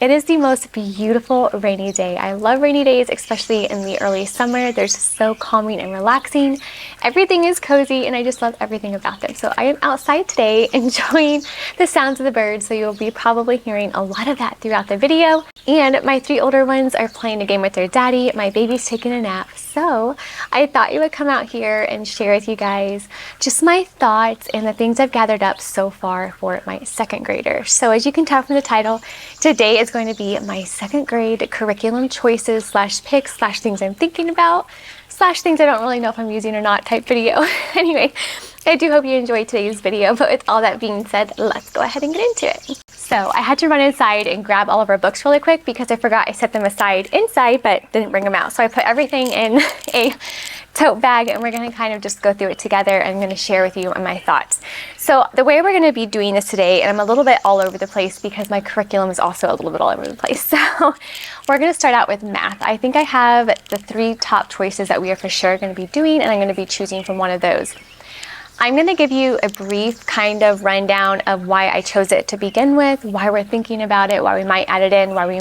It is the most beautiful rainy day. I love rainy days, especially in the early summer. They're just so calming and relaxing. Everything is cozy and I just love everything about them. So I am outside today enjoying the sounds of the birds. So you'll be probably hearing a lot of that throughout the video. And my 3 older ones are playing a game with their daddy. My baby's taking a nap. So I thought I would come out here and share with you guys just my thoughts and the things I've gathered up so far for my 2nd grader. So as you can tell from the title, today is going to be my 2nd grade curriculum choices slash picks slash things I'm thinking about slash things I don't really know if I'm using or not type video. Anyway, I do hope you enjoyed today's video, but with all that being said, let's go ahead and get into it. So I had to run inside and grab all of our books really quick because I forgot I set them aside inside but didn't bring them out. So I put everything in a tote bag and we're going to kind of just go through it together. I'm going to share with you my thoughts. So the way we're going to be doing this today, and I'm a little bit all over the place because my curriculum is also a little bit all over the place. So we're going to start out with math. I think I have the 3 top choices that we are for sure going to be doing, and I'm going to be choosing from one of those. I'm going to give you a brief kind of rundown of why I chose it to begin with, why we're thinking about it, why we might add it in, why we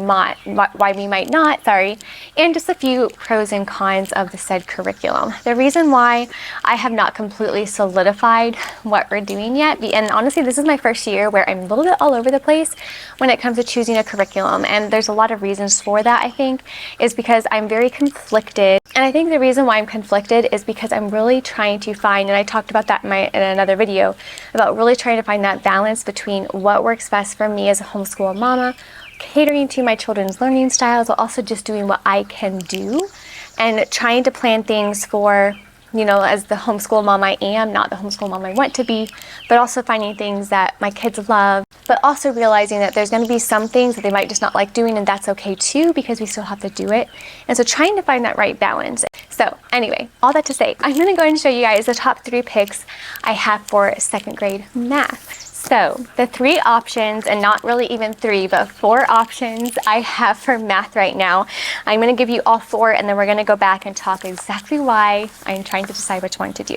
might not, and just a few pros and cons of the said curriculum. The reason why I have not completely solidified what we're doing yet, and honestly this is my first year where I'm a little bit all over the place when it comes to choosing a curriculum, and there's a lot of reasons for that. I think is because I'm very conflicted, and I think the reason why I'm conflicted is because I'm really trying to find, and I talked about that in another video, about really trying to find that balance between what works best for me as a homeschool mama, catering to my children's learning styles, while also just doing what I can do, and trying to plan things for, you know, as the homeschool mom I am, not the homeschool mom I want to be, but also finding things that my kids love, but also realizing that there's going to be some things that they might just not like doing, and that's okay too, because we still have to do it. And so trying to find that right balance. So anyway, all that to say, I'm going to go ahead and show you guys the top 3 picks I have for 2nd grade math. So the 3 options, and not really even 3, but 4 options I have for math right now. I'm going to give you all 4, and then we're going to go back and talk exactly why I'm trying to decide which one to do.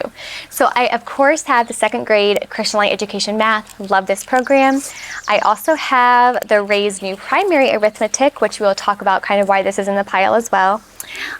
So I, of course, have the 2nd grade Christian Light Education Math. Love this program. I also have the Ray's New Primary Arithmetic, which we'll talk about kind of why this is in the pile as well.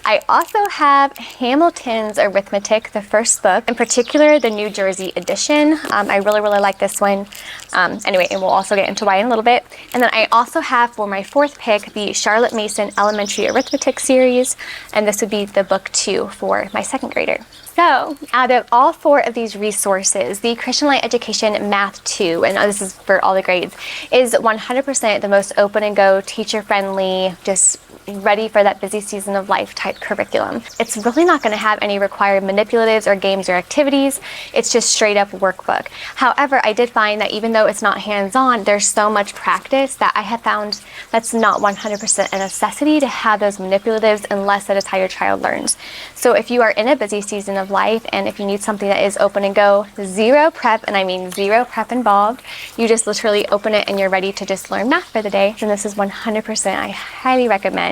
I also have Hamilton's Arithmetic, the first book, in particular the New Jersey edition. I really like this one. Anyway, and we'll also get into why in a little bit. And then I also have for my 4th pick the Charlotte Mason Elementary Arithmetic series, and this would be the book 2 for my 2nd grader. So out of all 4 of these resources, the Christian Light Education Math 2, and this is for all the grades, is 100% the most open and go, teacher friendly, just ready for that busy season of life type curriculum. It's really not going to have any required manipulatives or games or activities. It's just straight up workbook. However, I did find that even though it's not hands-on, there's so much practice that I have found that's not 100% a necessity to have those manipulatives unless that is how your child learns. So if you are in a busy season of life and if you need something that is open and go, 0 prep, and I mean 0 prep involved, you just literally open it and you're ready to just learn math for the day, then this is 100% I highly recommend.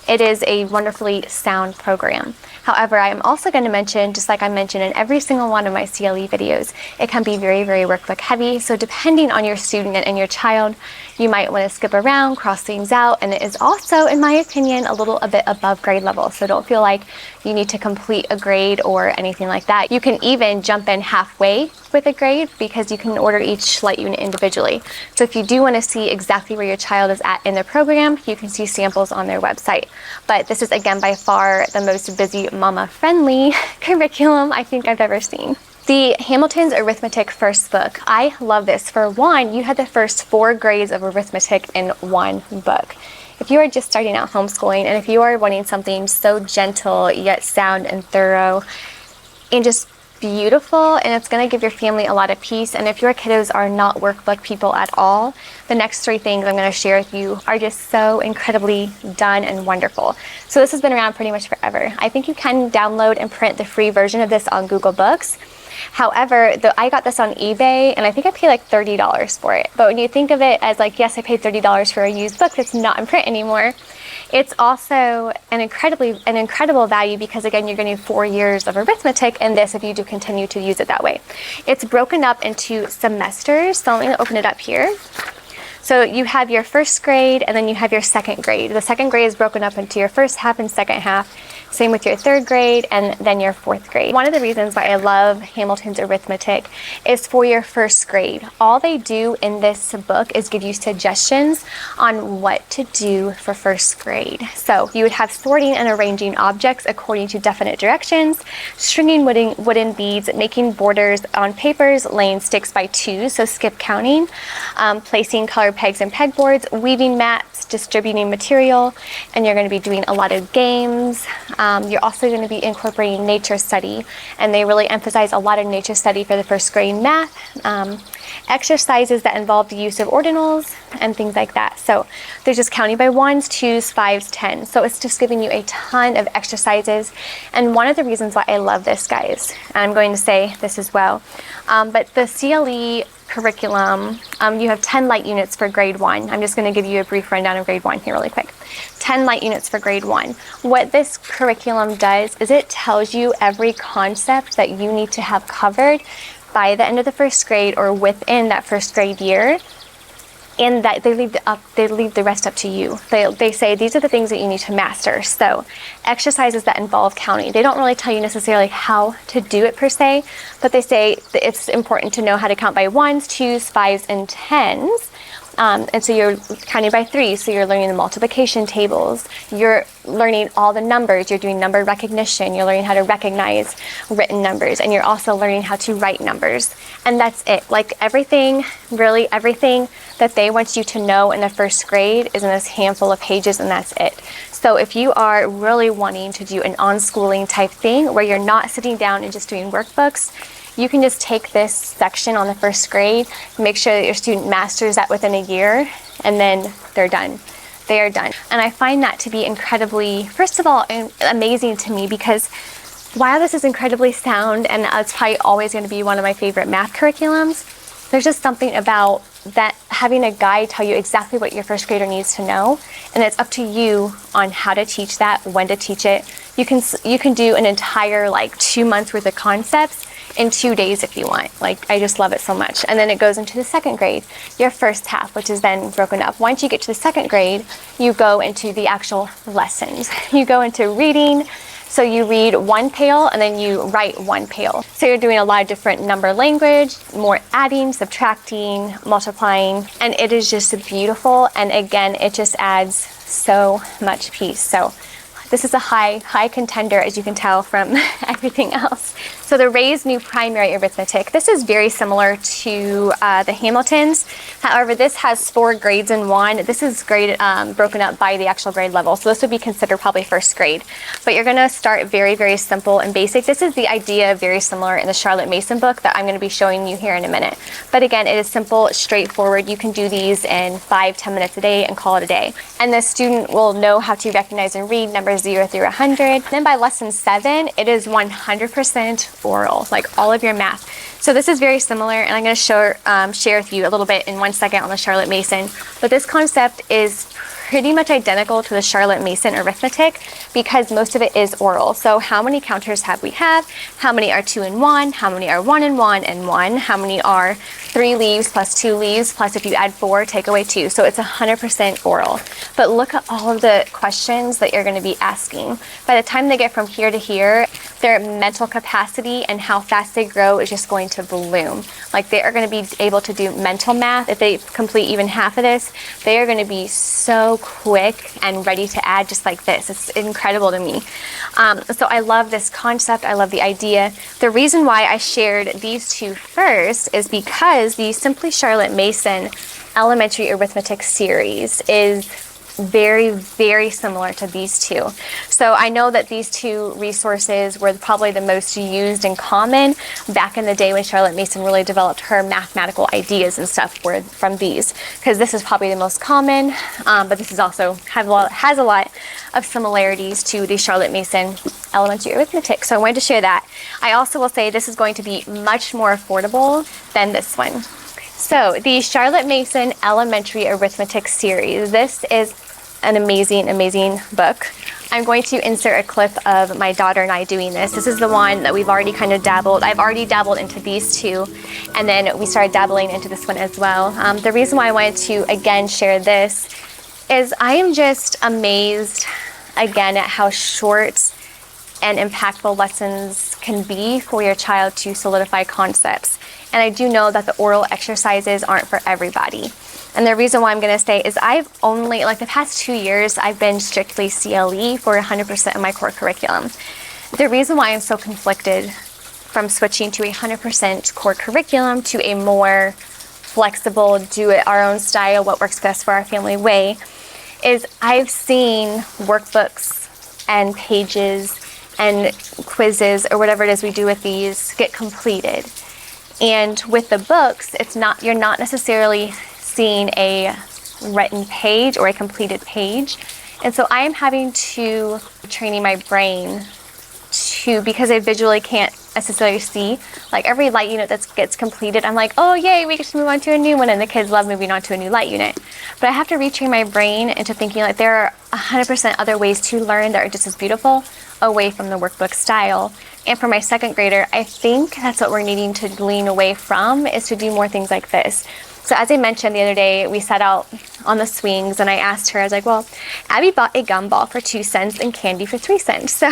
It is a wonderfully sound program. However, I am also going to mention, just like I mentioned in every single one of my CLE videos, it can be very workbook heavy. So depending on your student and your child, you might want to skip around, cross things out, and it is also, in my opinion, a little bit above grade level. So don't feel like you need to complete a grade or anything like that. You can even jump in halfway with a grade because you can order each light unit individually. So if you do want to see exactly where your child is at in the program, you can see samples on their website. But this is, again, by far the most busy mama-friendly curriculum I think I've ever seen. The Hamilton's Arithmetic first book. I love this. For one, you had the first 4 grades of arithmetic in one book. If you are just starting out homeschooling, and if you are wanting something so gentle yet sound and thorough and just beautiful, and it's going to give your family a lot of peace, and if your kiddos are not workbook people at all, the next 3 things I'm going to share with you are just so incredibly done and wonderful. So this has been around pretty much forever. I think you can download and print the free version of this on Google Books. However, I got this on eBay, and I think I paid like $30 for it. But when you think of it as like, yes, I paid $30 for a used book that's not in print anymore, it's also an incredible value because, again, you're getting 4 years of arithmetic in this if you do continue to use it that way. It's broken up into semesters, so I'm going to open it up here. So you have your first grade and then you have your second grade. The second grade is broken up into your first half and second half. Same with your third grade and then your fourth grade. One of the reasons why I love Hamilton's Arithmetic is for your first grade. All they do in this book is give you suggestions on what to do for first grade. So you would have sorting and arranging objects according to definite directions, stringing wooden beads, making borders on papers, laying sticks by twos, so skip counting, placing colored pegs and pegboards, weaving mats, distributing material, and you're going to be doing a lot of games. You're also going to be incorporating nature study, and they really emphasize a lot of nature study for the first grade math. Exercises that involve the use of ordinals and things like that. So they're just counting by ones, twos, fives, tens. So it's just giving you a ton of exercises. And one of the reasons why I love this, guys, and I'm going to say this as well, but the CLE curriculum, you have 10 light units for grade 1. I'm just going to give you a brief rundown of grade 1 here really quick. 10 light units for grade 1. What this curriculum does is it tells you every concept that you need to have covered by the end of the first grade or within that first grade year, and that they leave the rest up to you. They say these are the things that you need to master. So exercises that involve counting, they don't really tell you necessarily how to do it per se, but they say that it's important to know how to count by ones, twos, fives, and tens. And so you're counting by three, so you're learning the multiplication tables, you're learning all the numbers, you're doing number recognition, you're learning how to recognize written numbers, and you're also learning how to write numbers. And that's it. Like everything, really everything that they want you to know in the first grade is in this handful of pages, and that's it. So if you are really wanting to do an on-schooling type thing where you're not sitting down and just doing workbooks, you can just take this section on the first grade, make sure that your student masters that within a year, and then they're done. They are done. And I find that to be incredibly, first of all, amazing to me, because while this is incredibly sound and it's probably always going to be one of my favorite math curriculums, there's just something about that having a guide tell you exactly what your first grader needs to know, and it's up to you on how to teach that, when to teach it. You can do an entire like 2 months worth of concepts in 2 days if you want. Like, I just love it so much. And then it goes into the second grade, your first half, which is then broken up. Once you get to the second grade, you go into the actual lessons. You go into reading. So you read one pail and then you write one pail. So you're doing a lot of different number language, more adding, subtracting, multiplying, and it is just beautiful. And again, it just adds so much peace. So this is a high contender, as you can tell from everything else. So the Ray's New Primary Arithmetic, this is very similar to the Hamilton's. However, this has 4 grades in one. This is graded, broken up by the actual grade level. So this would be considered probably first grade. But you're gonna start very, very simple and basic. This is the idea very similar in the Charlotte Mason book that I'm gonna be showing you here in a minute. But again, it is simple, straightforward. You can do these in 5-10 minutes a day and call it a day. And the student will know how to recognize and read numbers 0 through 100. Then by lesson 7, it is 100% oral, like all of your math. So this is very similar, and I'm going to share with you a little bit in 1 second on the Charlotte Mason. But this concept is pretty much identical to the Charlotte Mason Arithmetic because most of it is oral. So how many counters have we have? How many are 2 and 1? How many are 1 and 1 and 1? How many are 3 leaves plus 2 leaves plus if you add 4, take away 2. So it's 100% oral. But look at all of the questions that you're going to be asking. By the time they get from here to here, their mental capacity and how fast they grow is just going to bloom. Like, they are going to be able to do mental math. If they complete even half of this, they are going to be so quick and ready to add just like this. It's incredible to me. So I love this concept. I love the idea. The reason why I shared these two first is because the Simply Charlotte Mason Elementary Arithmetic series is very, very similar to these two. So I know that these two resources were probably the most used and common back in the day when Charlotte Mason really developed her mathematical ideas and stuff were from these, because this is probably the most common, but this is also has a lot of similarities to the Charlotte Mason Elementary Arithmetic. So I wanted to share that. I also will say this is going to be much more affordable than this one. So the Charlotte Mason Elementary Arithmetic series, this is an amazing, amazing book. I'm going to insert a clip of my daughter and I doing this. This is the one that we've already kind of dabbled. I've already dabbled into these two, and then we started dabbling into this one as well. The reason why I wanted to, again, share this is I am just amazed, again, at how short and impactful lessons can be for your child to solidify concepts. And I do know that the oral exercises aren't for everybody. And the reason why I'm going to say is I've only, like the past 2 years, I've been strictly CLE for 100% of my core curriculum. The reason why I'm so conflicted from switching to 100% core curriculum to a more flexible, do it our own style, what works best for our family way, is I've seen workbooks and pages and quizzes or whatever it is we do with these get completed. And with the books, you're not necessarily seeing a written page or a completed page. And so I am having to training my brain to, because I visually can't necessarily see, like every light unit that gets completed, I'm like, oh yay, we get to move on to a new one, and the kids love moving on to a new light unit. But I have to retrain my brain into thinking like there are 100% other ways to learn that are just as beautiful away from the workbook style. And for my second grader, I think that's what we're needing to lean away from, is to do more things like this. So as I mentioned the other day, we set out on the swings, and I asked her, I was like, well, Abby bought a gumball for 2 cents and candy for 3 cents. So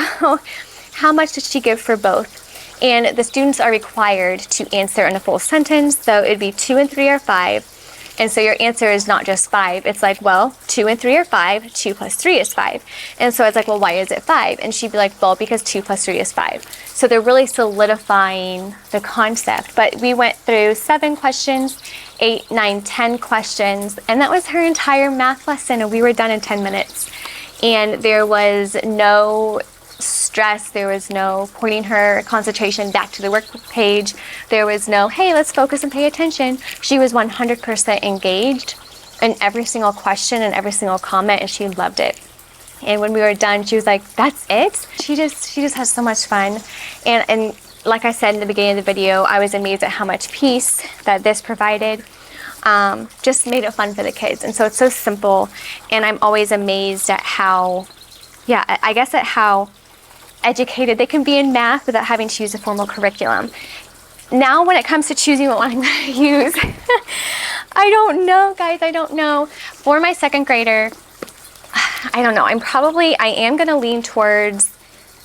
how much did she give for both? And the students are required to answer in a full sentence. So it'd be 2 and 3 are 5. And so your answer is not just 5. It's like, well, 2 and 3 are 5. 2 plus 3 is 5. And so it's like, well, why is it 5? And she'd be like, well, because 2 plus 3 is 5. So they're really solidifying the concept. But we went through 7 questions, 8, 9, 10 questions, and that was her entire math lesson, and we were done in 10 minutes. And there was no stress, there was no pointing her concentration back to the work page, there was no, hey, let's focus and pay attention. She was 100% engaged in every single question and every single comment, and she loved it. And when we were done, she was like, that's it? She just has so much fun. And like I said in the beginning of the video, I was amazed at how much peace that this provided. Just made it fun for the kids. And so it's so simple, and I'm always amazed at how, I guess at how educated they can be in math without having to use a formal curriculum. Now when it comes to choosing what one I'm going to use, I don't know, guys, I don't know. For my second grader, I don't know. I am going to lean towards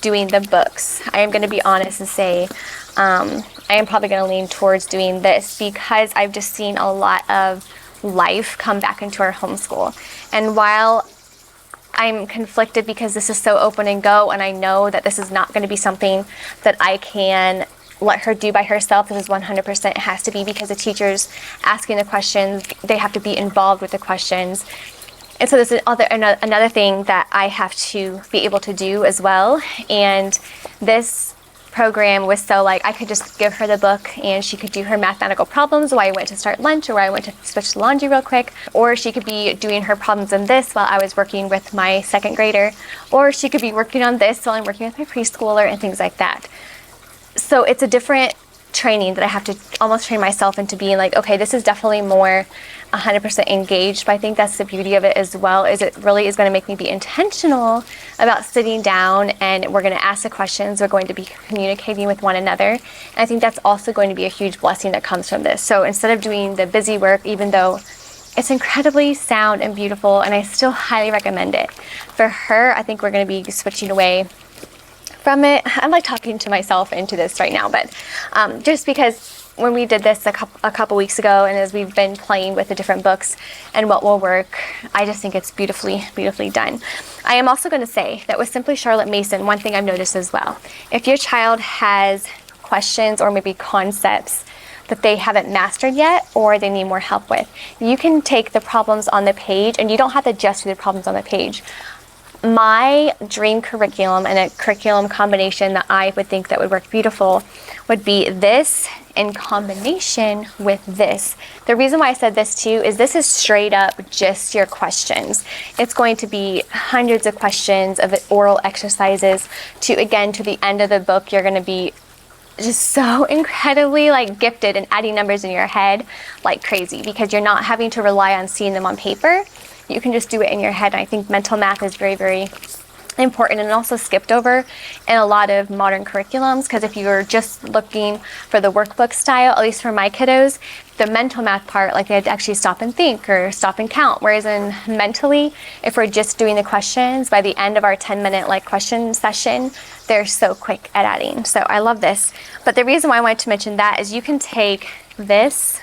doing the books. I am going to be honest and say, I am probably going to lean towards doing this because I've just seen a lot of life come back into our homeschool. And while I'm conflicted because this is so open and go, and I know that this is not going to be something that I can let her do by herself. This is 100% it has to be because the teacher's asking the questions, they have to be involved with the questions. And so this is another thing that I have to be able to do as well. And this program was so like I could just give her the book and she could do her mathematical problems while I went to start lunch or while I went to switch the laundry real quick, or she could be doing her problems in this while I was working with my second grader, or she could be working on this while I'm working with my preschooler and things like that. So it's a different training that I have to almost train myself into being like, okay, this is definitely more 100% engaged, but I think that's the beauty of it as well, is it really is going to make me be intentional about sitting down, and we're going to ask the questions, we're going to be communicating with one another, and I think that's also going to be a huge blessing that comes from this. So instead of doing the busy work, even though it's incredibly sound and beautiful, and I still highly recommend it, for her, I think we're going to be switching away from it. I'm like talking to myself into this right now, but just because when we did this a couple weeks ago, and as we've been playing with the different books and what will work, I just think it's beautifully, beautifully done. I am also going to say that with Simply Charlotte Mason, one thing I've noticed as well, if your child has questions or maybe concepts that they haven't mastered yet or they need more help with, you can take the problems on the page, and you don't have to just do the problems on the page. My dream curriculum and a curriculum combination that I would think that would work beautiful would be this in combination with this. The reason why I said this too is this is straight up just your questions. It's going to be hundreds of questions of oral exercises to the end of the book. You're going to be just so incredibly like gifted and adding numbers in your head like crazy, because you're not having to rely on seeing them on paper. you can just do it in your head. And I think mental math is very, very important and also skipped over in a lot of modern curriculums, because if you're just looking for the workbook style, at least for my kiddos, the mental math part, like they had to actually stop and think or stop and count, whereas in mentally, if we're just doing the questions, by the end of our 10-minute like question session, they're so quick at adding. So I love this. But the reason why I wanted to mention that is you can take this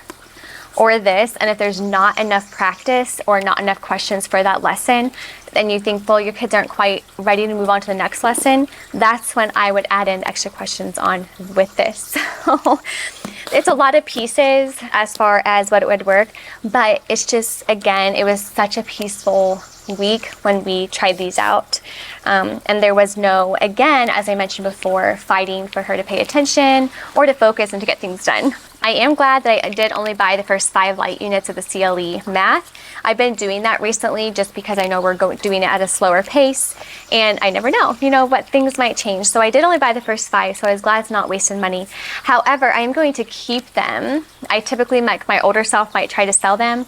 or this, and if there's not enough practice or not enough questions for that lesson, and you think, well, your kids aren't quite ready to move on to the next lesson, that's when I would add in extra questions on with this. So it's a lot of pieces as far as what it would work, but it's just, again, it was such a peaceful week when we tried these out. And there was no, again, as I mentioned before, fighting for her to pay attention or to focus and to get things done. I am glad that I did only buy the first 5 light units of the CLE math. I've been doing that recently just because I know we're doing it at a slower pace, and I never know, what things might change. So I did only buy the first 5, so I was glad it's not wasting money. However, I am going to keep them. I typically, my older self might try to sell them,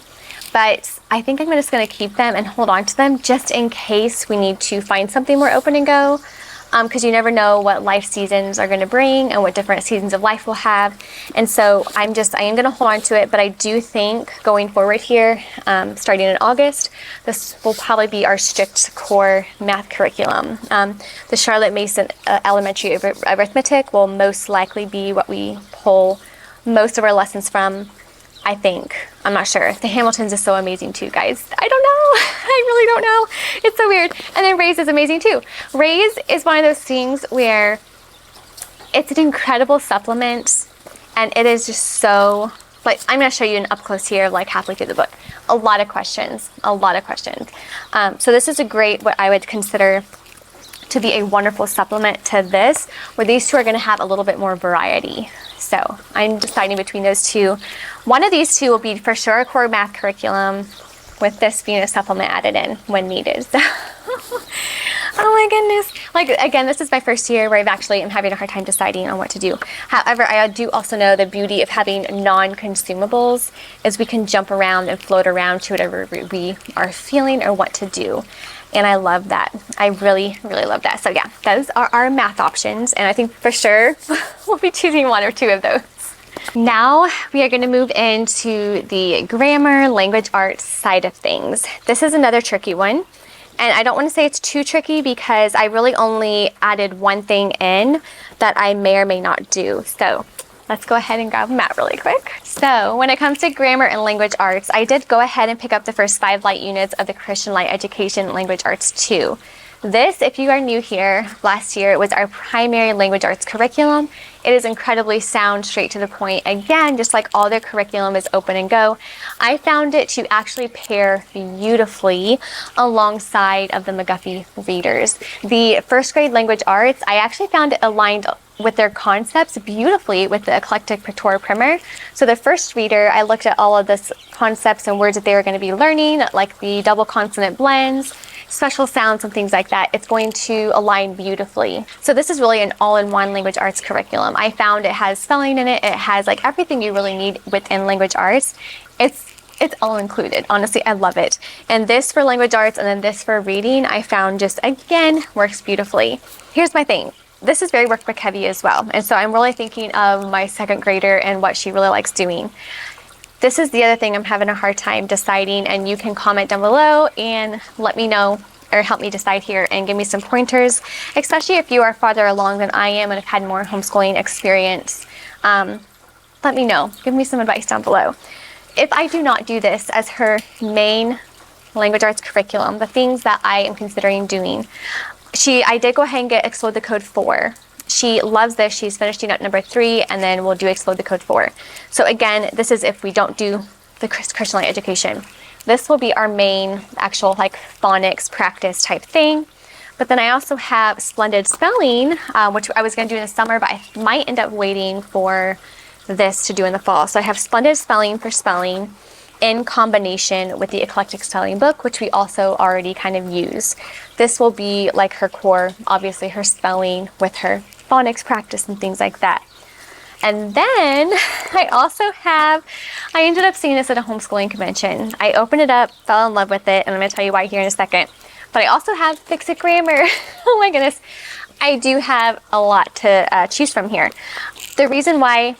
but I think I'm just going to keep them and hold on to them just in case we need to find something more open and go. Because you never know what life seasons are going to bring and what different seasons of life we'll have. And so I am going to hold on to it, but I do think going forward here, starting in August, this will probably be our strict core math curriculum. The Charlotte Mason Elementary Arithmetic will most likely be what we pull most of our lessons from, I think. I'm not sure. The Hamiltons is so amazing too, guys. I don't know. I really don't know. It's so weird. And then Raise is amazing too. Raise is one of those things where it's an incredible supplement, and it is just so, like, I'm going to show you an up close here, like halfway through the book. A lot of questions. So this is a great, what I would consider to be a wonderful supplement to this, where these two are going to have a little bit more variety. So I'm deciding between those two. One of these two will be for sure a core math curriculum, with this being a supplement added in when needed. So oh my goodness. Like, again, this is my first year where I'm having a hard time deciding on what to do. However, I do also know the beauty of having non-consumables is we can jump around and float around to whatever we are feeling or want to do. And I love that. I really, really love that. So yeah, those are our math options. And I think for sure we'll be choosing 1 or 2 of those. Now we are going to move into the grammar, language arts side of things. This is another tricky one. And I don't want to say it's too tricky because I really only added one thing in that I may or may not do. So let's go ahead and grab a mat really quick. So when it comes to grammar and language arts, I did go ahead and pick up the first 5 light units of the Christian Light Education Language Arts 2. This, if you are new here, last year it was our primary language arts curriculum. It is incredibly sound, straight to the point. Again, just like all their curriculum is open and go. I found it to actually pair beautifully alongside of the McGuffey readers. The first grade language arts, I actually found it aligned with their concepts beautifully with the eclectic pictorial primer. So the first reader, I looked at all of this concepts and words that they were going to be learning, like the double consonant blends, special sounds and things like that. It's going to align beautifully. So this is really an all-in-one language arts curriculum. I found it has spelling in it. It has like everything you really need within language arts. It's all included. Honestly, I love it. And this for language arts and then this for reading, I found just, again, works beautifully. Here's my thing. This is very workbook heavy as well. And so I'm really thinking of my 2nd grader and what she really likes doing. This is the other thing I'm having a hard time deciding, and you can comment down below and let me know or help me decide here and give me some pointers, especially if you are farther along than I am and have had more homeschooling experience. Let me know. Give me some advice down below. If I do not do this as her main language arts curriculum, the things that I am considering doing, I did go ahead and get Explode the Code 4. She loves this. She's finishing up number 3, and then we'll do Explode the Code 4. So again, this is if we don't do the Christian Light Education. This will be our main actual like phonics practice type thing. But then I also have Splendid Spelling, which I was going to do in the summer, but I might end up waiting for this to do in the fall. So I have Splendid Spelling for spelling in combination with the Eclectic Spelling Book, which we also already kind of use. This will be like her core, obviously her spelling with her phonics practice and things like that. And then I also have, I ended up seeing this at a homeschooling convention. I opened it up, fell in love with it, and I'm going to tell you why here in a second. But I also have Fix It Grammar. Oh my goodness. I do have a lot to choose from here. The reason why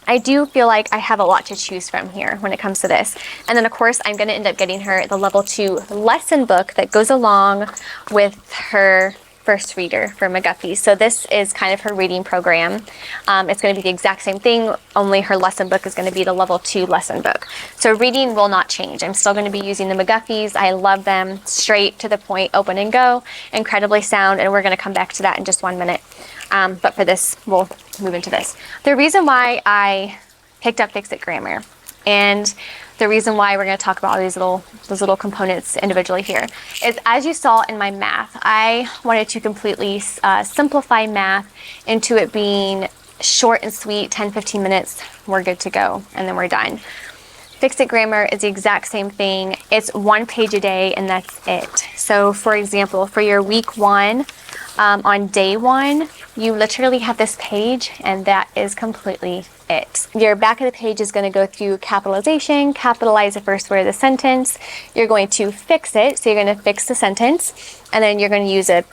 I do feel like I have a lot to choose from here when it comes to this. And then of course, I'm going to end up getting her the level 2 lesson book that goes along with her first reader for McGuffey. So this is kind of her reading program. It's going to be the exact same thing, only her lesson book is going to be the level 2 lesson book. So reading will not change. I'm still going to be using the McGuffies. I love them, straight to the point, open and go, incredibly sound, and we're going to come back to that in just 1 minute. But for this, we'll move into this. The reason why I picked up Fix It Grammar, and the reason why we're going to talk about all those little components individually here, is as you saw in my math, I wanted to completely simplify math into it being short and sweet, 10-15 minutes, we're good to go, and then we're done. Fix It Grammar is the exact same thing. It's 1 page a day, and that's it. So for example, for your week 1, on day 1, you literally have this page, and that is completely it. Your back of the page is going to go through capitalization, capitalize the first word of the sentence. You're going to fix it, so you're going to fix the sentence, and then you're going to use a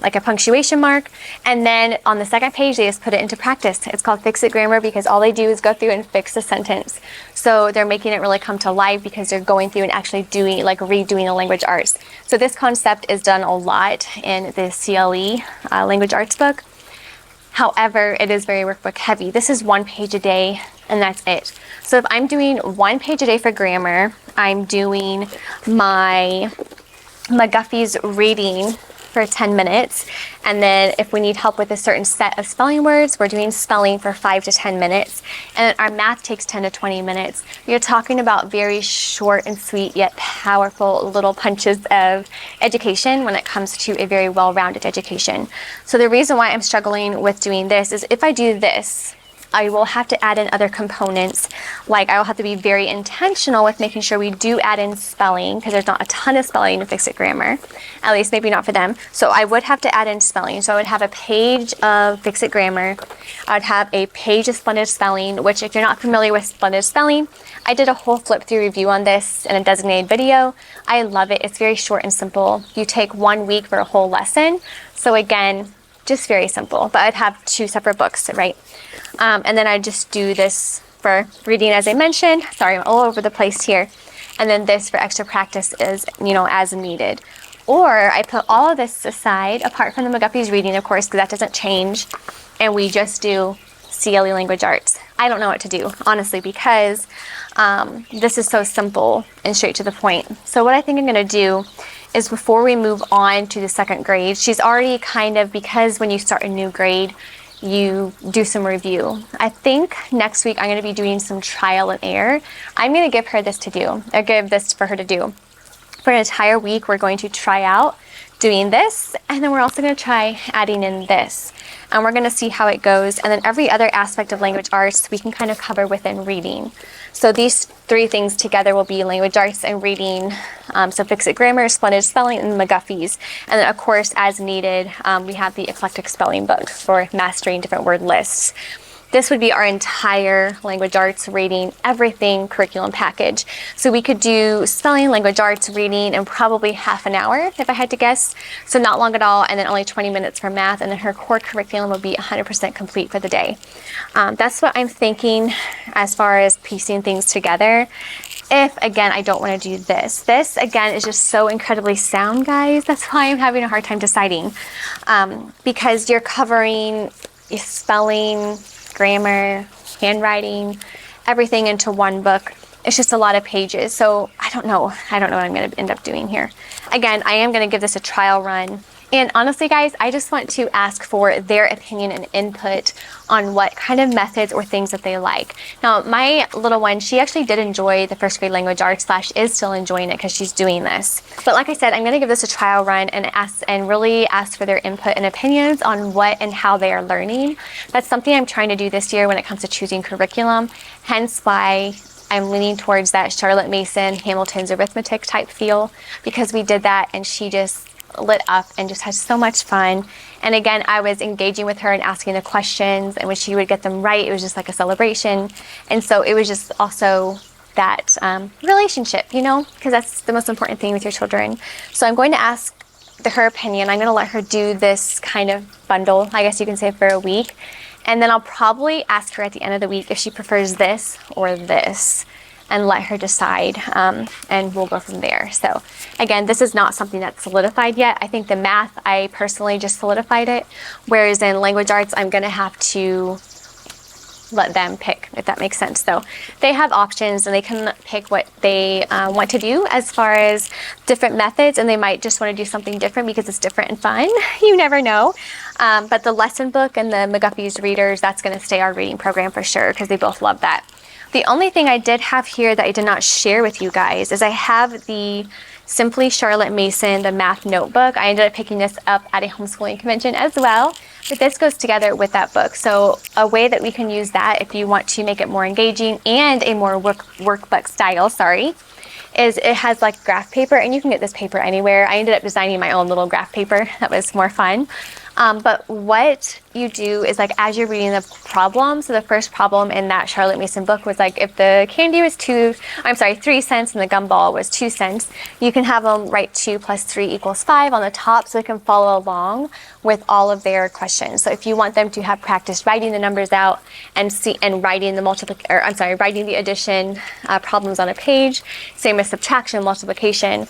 like a punctuation mark. And then on the second page, they just put it into practice. It's called Fix It Grammar because all they do is go through and fix the sentence. So they're making it really come to life because they're going through and actually doing, like redoing the language arts. So this concept is done a lot in the CLE language arts book. However, it is very workbook heavy. This is 1 page a day, and that's it. So if I'm doing 1 page a day for grammar, I'm doing my McGuffey's reading for 10 minutes. And then if we need help with a certain set of spelling words, we're doing spelling for 5 to 10 minutes. And our math takes 10 to 20 minutes. You're talking about very short and sweet yet powerful little punches of education when it comes to a very well-rounded education. So the reason why I'm struggling with doing this is if I do this, I will have to add in other components. Like I will have to be very intentional with making sure we do add in spelling because there's not a ton of spelling in Fix It Grammar, at least maybe not for them. So I would have to add in spelling. So I would have a page of Fix It Grammar. I would have a page of Splendid Spelling, which if you're not familiar with Splendid Spelling, I did a whole flip through review on this in a designated video. I love it. It's very short and simple. You take 1 week for a whole lesson. So again, just very simple, but I'd have 2 separate books, right? And then I just do this for reading, as I mentioned. Sorry, I'm all over the place here. And then this for extra practice is, as needed. Or I put all of this aside, apart from the McGuffey's reading, of course, because that doesn't change. And we just do CLE language arts. I don't know what to do, honestly, because this is so simple and straight to the point. So what I think I'm going to do is before we move on to the 2nd grade, she's already kind of, because when you start a new grade, you do some review. I think next week I'm going to be doing some trial and error. I'm going to give her this to do, or give this for her to do. For an entire week, we're going to try out doing this, and then we're also going to try adding in this. And we're going to see how it goes. And then every other aspect of language arts we can kind of cover within reading. So these 3 things together will be language arts and reading. So Fix It Grammar, Splendid Spelling, and McGuffey's. And then of course, as needed, we have the Eclectic Spelling Book for mastering different word lists. This would be our entire language arts, reading, everything curriculum package. So we could do spelling, language arts, reading in probably half an hour if I had to guess. So not long at all, and then only 20 minutes for math, and then her core curriculum will be 100% complete for the day. That's what I'm thinking as far as piecing things together. If, again, I don't want to do this. This, again, is just so incredibly sound, guys. That's why I'm having a hard time deciding. Because you're covering spelling, grammar, handwriting, everything into 1 book. It's just a lot of pages. So I don't know what I'm going to end up doing here. Again, I am going to give this a trial run. And honestly, guys, I just want to ask for their opinion and input on what kind of methods or things that they like. Now, my little one, she actually did enjoy the 1st grade language arts / is still enjoying it because she's doing this. But like I said, I'm going to give this a trial run and really ask for their input and opinions on what and how they are learning. That's something I'm trying to do this year when it comes to choosing curriculum. Hence why I'm leaning towards that Charlotte Mason, Hamilton's Arithmetic type feel, because we did that and she just lit up and just had so much fun. And again, I was engaging with her and asking the questions, and when she would get them right, it was just like a celebration. And so it was just also that relationship, you know, because that's the most important thing with your children. So I'm going to ask her opinion. I'm going to let her do this kind of bundle, I guess you can say, for a week. And then I'll probably ask her at the end of the week if she prefers this or this, and let her decide, and we'll go from there. So again, this is not something that's solidified yet. I think the math, I personally just solidified it, whereas in language arts, I'm going to have to let them pick, if that makes sense. So they have options and they can pick what they want to do as far as different methods, and they might just want to do something different because it's different and fun. You never know. But the lesson book and the McGuffey's readers, that's going to stay our reading program for sure, because they both love that. The only thing I did have here that I did not share with you guys is I have the Simply Charlotte Mason, the math notebook. I ended up picking this up at a homeschooling convention as well, but this goes together with that book. So a way that we can use that if you want to make it more engaging and a more workbook style, is it has like graph paper, and you can get this paper anywhere. I ended up designing my own little graph paper. That was more fun. But what you do is, like, as you're reading the problem, so the first problem in that Charlotte Mason book was like, if the candy was 3 cents and the gumball was 2 cents, you can have them write 2 plus 3 equals 5 on the top, so they can follow along with all of their questions. So if you want them to have practice writing the numbers out and writing the writing the addition problems on a page, same with subtraction, multiplication,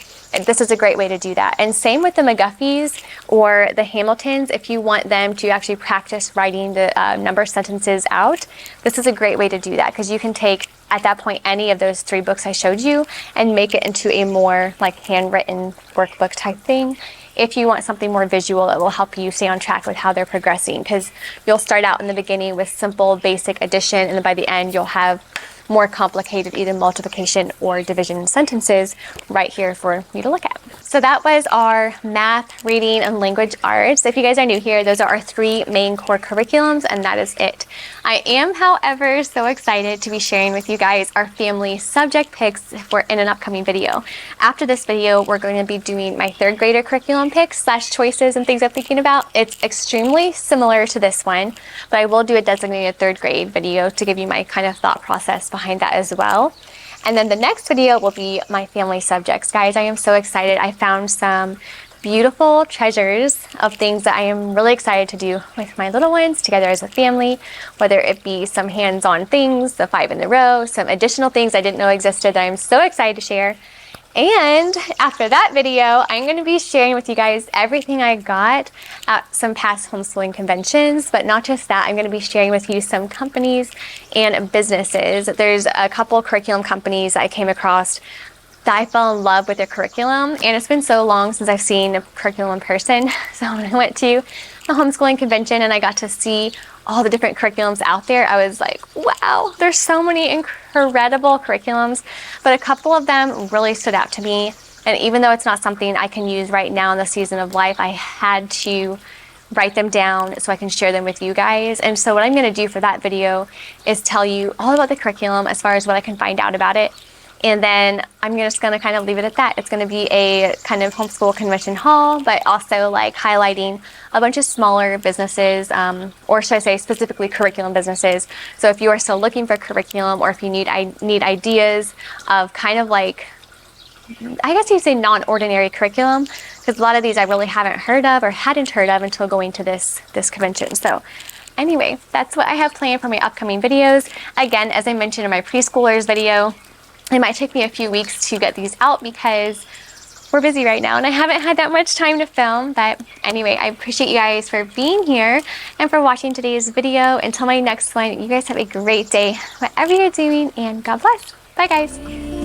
this is a great way to do that. And same with the McGuffeys or the Hamiltons. If you want them to actually practice writing the number sentences out, this is a great way to do that, because you can take, at that point, any of those 3 books I showed you and make it into a more like handwritten workbook type thing. If you want something more visual, it will help you stay on track with how they're progressing, because you'll start out in the beginning with simple basic addition, and then by the end you'll have more complicated either multiplication or division sentences right here for you to look at. So that was our math, reading, and language arts. If you guys are new here, those are our 3 main core curriculums, and that is it. I am, however, so excited to be sharing with you guys our family subject picks for in an upcoming video. After this video, we're going to be doing my 3rd grader curriculum picks / choices and things I'm thinking about. It's extremely similar to this one, but I will do a designated 3rd grade video to give you my kind of thought process behind that as well. And then the next video will be my family subjects. Guys, I am so excited. I found some beautiful treasures of things that I am really excited to do with my little ones together as a family, whether it be some hands-on things, the 5 in a row, some additional things I didn't know existed that I'm so excited to share. And after that video, I'm going to be sharing with you guys everything I got at some past homeschooling conventions, but not just that, I'm going to be sharing with you some companies and businesses. There's a couple curriculum companies I came across that I fell in love with their curriculum, and it's been so long since I've seen a curriculum in person. So when I went to the homeschooling convention and I got to see all the different curriculums out there, I was like, wow, there's so many incredible curriculums, but a couple of them really stood out to me. And even though it's not something I can use right now in the season of life, I had to write them down so I can share them with you guys. And so what I'm going to do for that video is tell you all about the curriculum as far as what I can find out about it. And then I'm just going to kind of leave it at that. It's going to be a kind of homeschool convention haul, but also like highlighting a bunch of smaller businesses, or should I say specifically curriculum businesses. So if you are still looking for curriculum, or if you need ideas of kind of like, I guess you'd say non-ordinary curriculum, because a lot of these I really haven't heard of or hadn't heard of until going to this convention. So anyway, that's what I have planned for my upcoming videos. Again, as I mentioned in my preschoolers video, it might take me a few weeks to get these out because we're busy right now and I haven't had that much time to film. But anyway, I appreciate you guys for being here and for watching today's video. Until my next one, you guys have a great day, whatever you're doing, and God bless. Bye, guys.